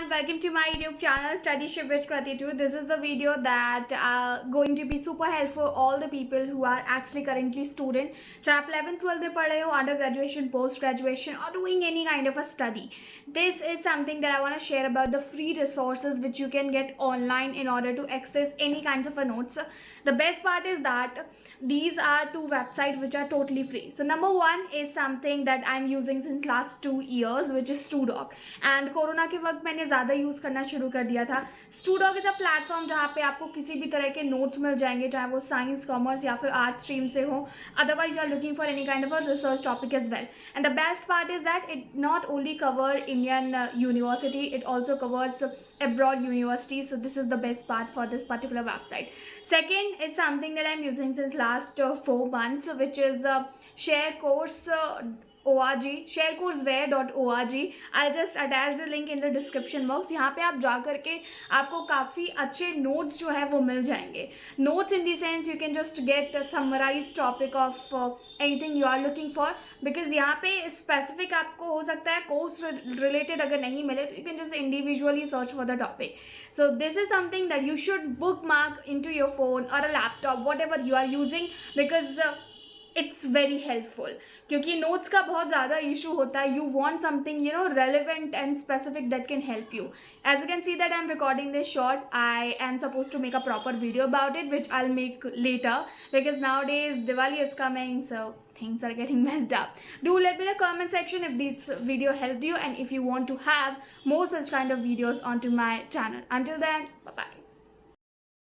everyone, welcome to my YouTube channel Studyship with Krati. This is the video that going to be super helpful for all the people who are actually currently student. चाहे आप 11th 12th में पढ़ रहे हो, under graduation, post graduation or doing any kind of a study. This is something that I want to share about the free resources which you can get online in order to access any kinds of a notes. The best part is that these are two websites which are totally free. So number one is something that I'm using since last 2 years, which is Studoc. And corona के वक्त मैंने ज़्यादा use करना शुरू कर दिया था. Studoc is a platform जहाँ पे आपको किसी भी तरह के नोट्स मिल जाएंगे, चाहे वो साइंस, कॉमर्स या फिर आर्ट स्ट्रीम से हो. Otherwise you are looking for any kind of a research topic as well. And the best part is that it not only cover Indian university, it also covers abroad universities. So this is the best part for this particular website. Second is something that I'm using since last 4 months, which is sharecourseware.org. I'll just attach the link in the description box. यहाँ पे आप जा करके आपको काफ़ी अच्छे notes जो है वो मिल जाएंगे. Notes in the sense you can just get summarize topic of anything you are looking for, because यहाँ पे स्पेसिफिक आपको हो सकता है कोर्स रिलेटेड अगर नहीं मिले तो you can just individually search for the topic. So this is something that you should bookmark into your phone or a laptop, whatever you are using, because it's very helpful. क्योंकि notes का बहुत ज़्यादा issue होता है. You want something relevant and specific that can help you. As you can see that I'm recording this short, I am supposed to make a proper video about it, which I'll make later, because nowadays Diwali is coming, so things are getting messed up. Do let me know in the comment section if this video helped you and if you want to have more such kind of videos onto my channel. Until then, bye bye.